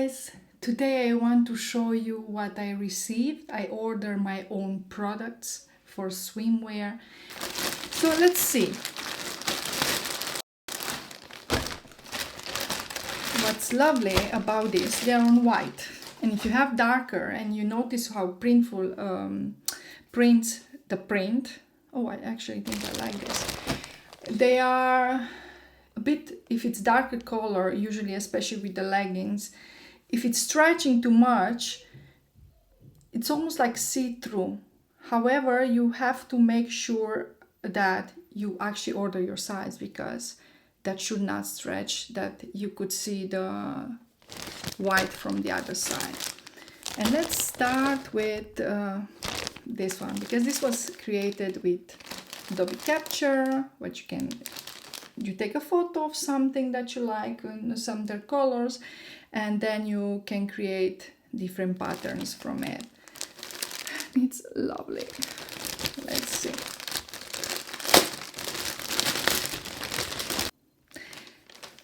guys, today I want to show you what I received. I ordered my own products for swimwear. So let's see. What's lovely about this, they're on white. And if you have darker and you notice how Printful prints the print. Oh, I actually think I like this. They are a bit, if it's darker color, usually especially with the leggings, if it's stretching too much, it's almost like see-through. However, you have to make sure that you actually order your size, because that should not stretch, that you could see the white from the other side. And let's start with this one, because this was created with Adobe Capture, which you take a photo of something that you like and some of their colors, and then you can create different patterns from it. It's lovely. Let's see.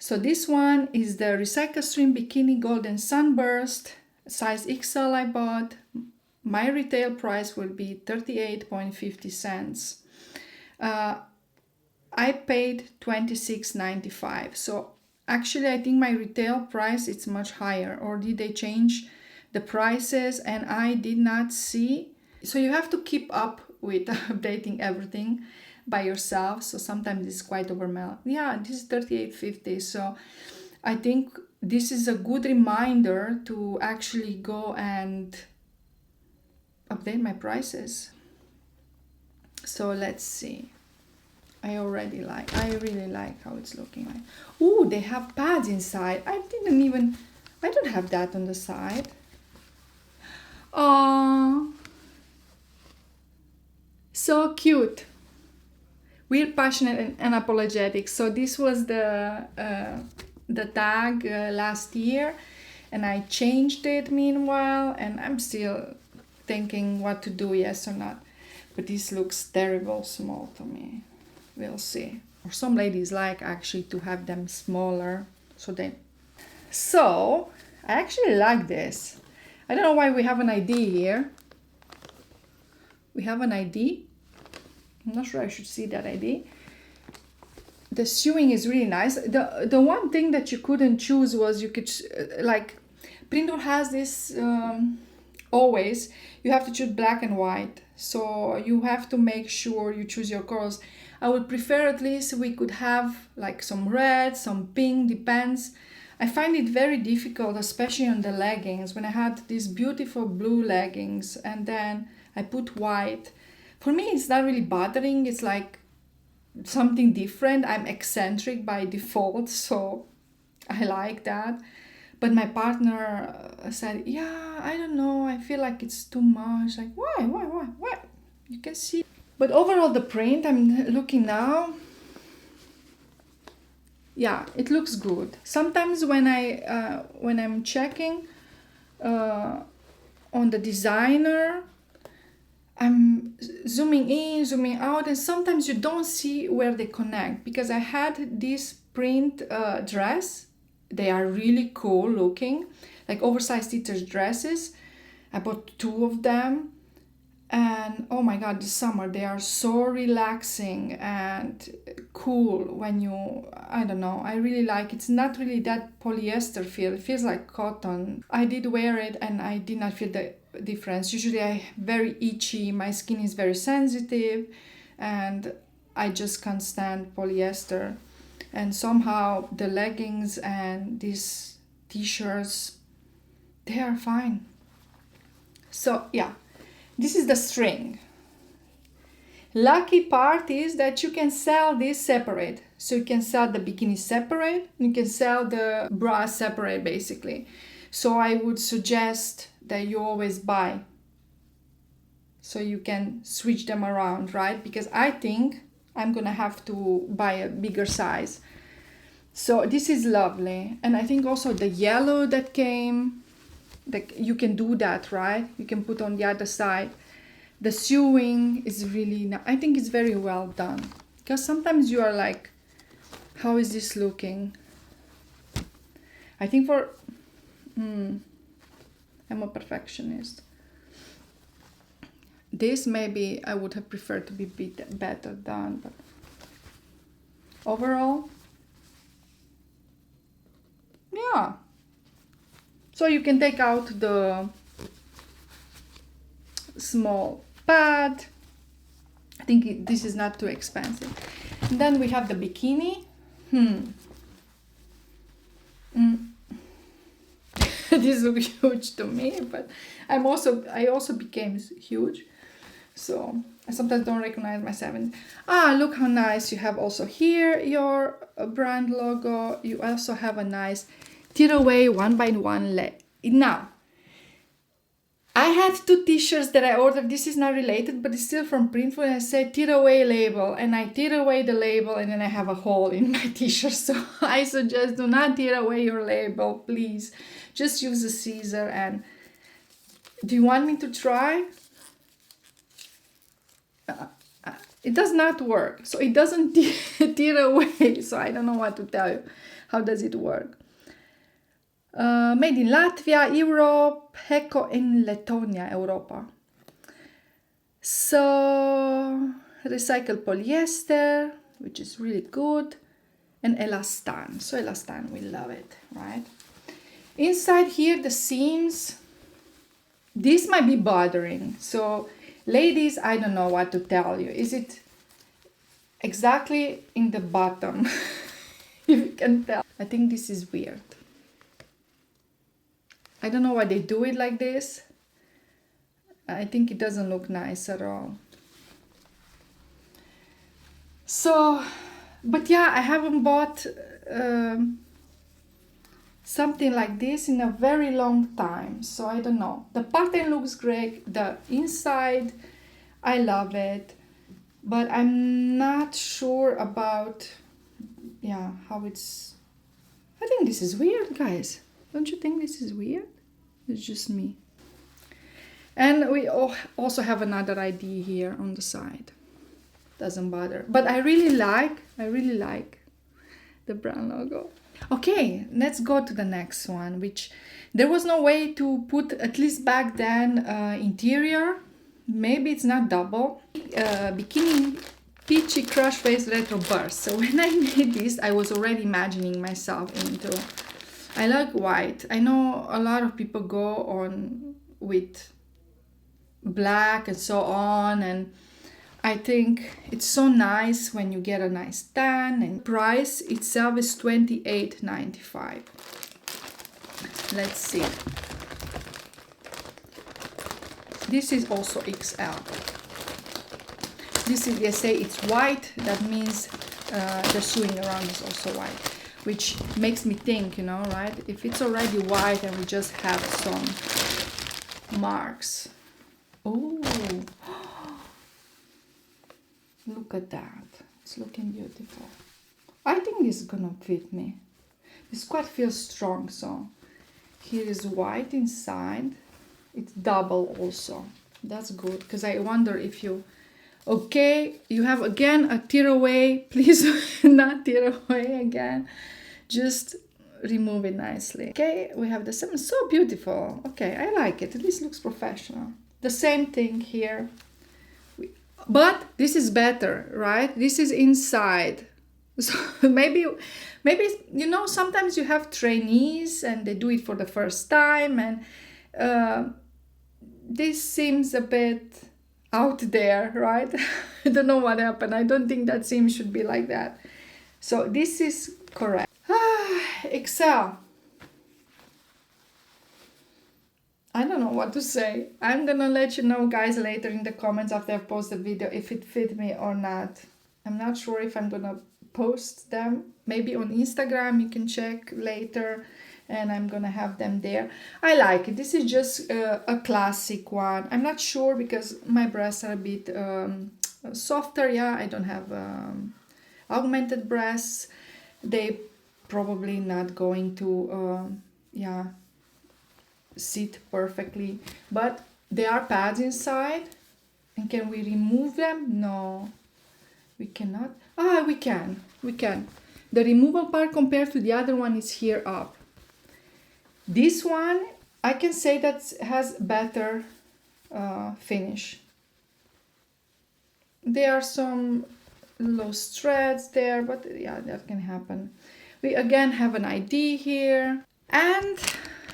So this one is the Recycle Stream Bikini Golden Sunburst, size XL I bought. My retail price will be 38.50 cents. I paid $26.95. So actually I think my retail price is much higher, or did they change the prices and I did not see? So you have to keep up with updating everything by yourself. So sometimes it's quite overwhelming. Yeah, this is $38.50. So I think this is a good reminder to actually go and update my prices. So let's see. I really like how it's looking like. Ooh, they have pads inside. I don't have that on the side. Oh, so cute. We're passionate and apologetic. So this was the tag last year, and I changed it meanwhile, and I'm still thinking what to do, yes or not. But this looks terrible small to me. We'll see. Or some ladies like actually to have them smaller. So I actually like this. I don't know why we have an ID here. We have an ID. I'm not sure I should see that ID. The sewing is really nice. The one thing that you couldn't choose was you could, like, Printful has this, always, you have to choose black and white. So you have to make sure you choose your colors. I would prefer at least we could have like some red, some pink, depends. I find it very difficult, especially on the leggings, when I had these beautiful blue leggings and then I put white. For me, it's not really bothering. It's like something different. I'm eccentric by default, so I like that. But my partner said, yeah, I don't know, I feel like it's too much. Like, why? You can see. But overall, the print, I'm looking now, yeah, it looks good. Sometimes when I'm checking on the designer, I'm zooming in, zooming out, and sometimes you don't see where they connect, because I had this print dress. They are really cool looking, like oversized teacher's dresses. I bought 2 of them, and oh my god, this summer they are so relaxing and cool when you, I don't know, I really like. It's not really that polyester feel, it feels like cotton. I did wear it and I did not feel the difference. Usually I'm very itchy, my skin is very sensitive, and I just can't stand polyester. And somehow the leggings and these t-shirts, they are fine. So yeah, this is the string. Lucky part is that you can sell this separate. So you can sell the bikini separate, you can sell the bra separate basically. So I would suggest that you always buy, so you can switch them around, right? Because I think I'm gonna have to buy a bigger size. So this is lovely. And I think also the yellow that came, like, you can do that, right? You can put on the other side. The sewing is really, I think it's very well done. Because sometimes you are like, how is this looking? I think I'm a perfectionist. This maybe I would have preferred to be better done, but overall, yeah. So you can take out the small pad. I think this is not too expensive. And then we have the bikini. This looks huge to me, but I also became huge, so I sometimes don't recognize myself. Look how nice you have also here your brand logo. You also have a nice tearaway 1x1 leg. Now, I had 2 t-shirts that I ordered. This is not related, but it's still from Printful. And I said tearaway label, and I tear away the label, and then I have a hole in my t-shirt. So I suggest do not tear away your label, please. Just use a scissor. And do you want me to try? It does not work. So it doesn't tear away. So I don't know what to tell you. How does it work? Made in Latvia, Europe, Heko in Letonia, Europa. So recycled polyester, which is really good, and elastan. So elastan, we love it, right? Inside here, the seams, this might be bothering. So ladies, I don't know what to tell you. Is it exactly in the bottom? If you can tell. I think this is weird. I don't know why they do it like this. I think it doesn't look nice at all. So, but yeah, I haven't bought something like this in a very long time. So I don't know. The pattern looks great. The inside, I love it. But I'm not sure about, how it's... I think this is weird, guys. Don't you think this is weird? It's just me. And we also have another ID here on the side. Doesn't bother. But I really like the brand logo. Okay, let's go to the next one, which there was no way to put, at least back then, interior. Maybe it's not double. Bikini Peachy Crush Face Retro Burst. So when I made this, I was already imagining myself into... I like white. I know a lot of people go on with black and so on, and I think it's so nice when you get a nice tan. And price itself is $28.95. Let's see. This is also XL. This is, they say it's white. That means the sewing around is also white, which makes me think, right? If it's already white and we just have some marks. Oh, look at that. It's looking beautiful. I think this is gonna fit me. This quite feels strong, so here is white inside. It's double also. That's good, because I wonder if you... Okay, you have again a tear away. Please not tear away again. Just remove it nicely. Okay, we have the same. So beautiful. Okay, I like it. This looks professional. The same thing here. But this is better, right? This is inside. So maybe, sometimes you have trainees and they do it for the first time, and this seems a bit out there, right? I don't know what happened. I don't think that seam should be like that. So this is correct. Excel. I don't know what to say. I'm gonna let you know, guys, later in the comments after I post the video if it fit me or not. I'm not sure if I'm gonna post them. Maybe on Instagram, you can check later, and I'm gonna have them there. I like it. This is just a classic one. I'm not sure because my breasts are a bit softer. Yeah, I don't have augmented breasts. They probably not going to sit perfectly, but there are pads inside. And can we remove them? No, we cannot. We can. The removal part compared to the other one is here up. This one, I can say that has better finish. There are some loose threads there, but yeah, that can happen. We again have an ID here. And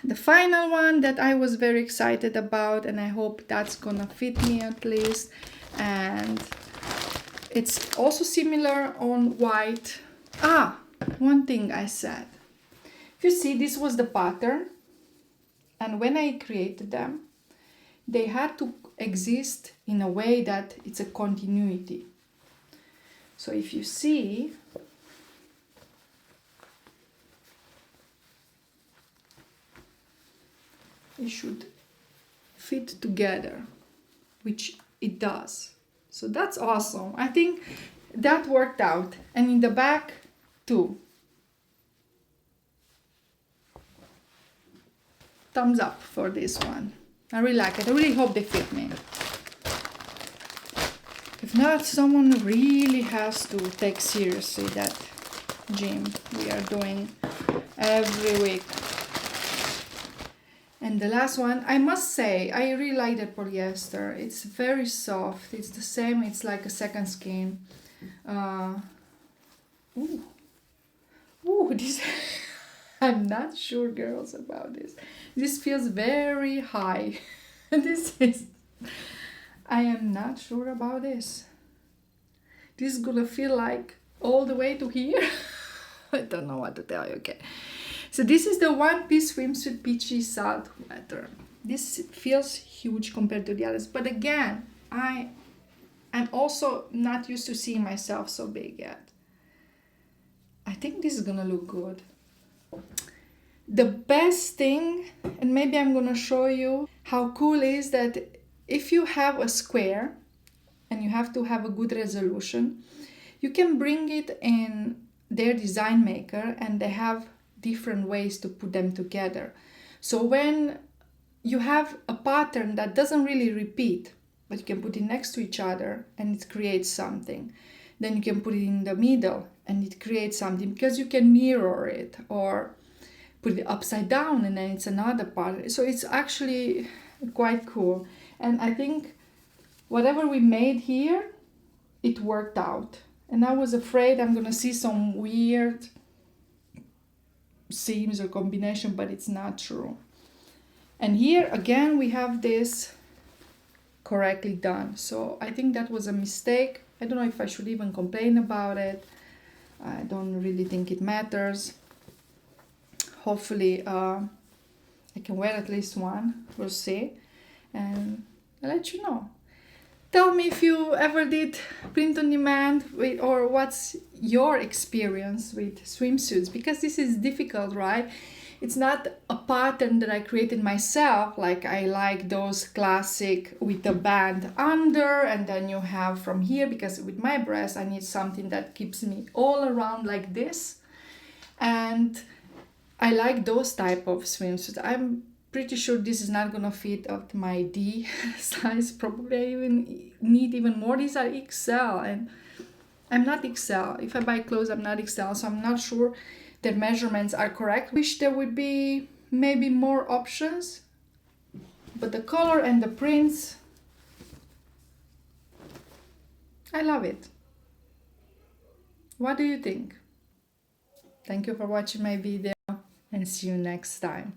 the final one that I was very excited about, and I hope that's gonna fit me at least. And it's also similar on white. One thing I said. If you see, this was the pattern. And when I created them, they had to exist in a way that it's a continuity. So if you see, it should fit together, which it does. So that's awesome. I think that worked out. And in the back too. Thumbs up for this one. I really like it. I really hope they fit me. If not, someone really has to take seriously that gym we are doing every week. And the last one, I must say, I really like the polyester. It's very soft. It's the same. It's like a second skin. This I'm not sure, girls, about this. This feels very high. I am not sure about this. This is gonna feel like all the way to here. I don't know what to tell you. Okay. So this is the one-piece swimsuit peachy salt water. This feels huge compared to the others. But again, I'm also not used to seeing myself so big yet. I think this is gonna look good. The best thing, and maybe I'm gonna show you how cool is that if you have a square and you have to have a good resolution, you can bring it in their design maker and they have different ways to put them together. So when you have a pattern that doesn't really repeat, but you can put it next to each other and it creates something. Then you can put it in the middle and it creates something because you can mirror it, or put it upside down and then it's another part. So it's actually quite cool. And I think whatever we made here, it worked out. And I was afraid I'm gonna see some weird seams or combination, but it's not true. And here again we have this correctly done. So I think that was a mistake. I don't know if I should even complain about it. I don't really think it matters. Hopefully I can wear at least one. We'll see. And I'll let you know. Tell me if you ever did print on demand or what's your experience with swimsuits, because this is difficult, right? It's not a pattern that I created myself. Like I like those classic with the band under and then you have from here, because with my breast I need something that keeps me all around like this. And I like those type of swimsuits. I'm pretty sure this is not gonna fit up to my D size. Probably I even need even more. These are XL and I'm not XL. If I buy clothes, I'm not XL, so I'm not sure their measurements are correct. Wish there would be maybe more options, but the color and the prints, I love it. What do you think? Thank you for watching my video and see you next time.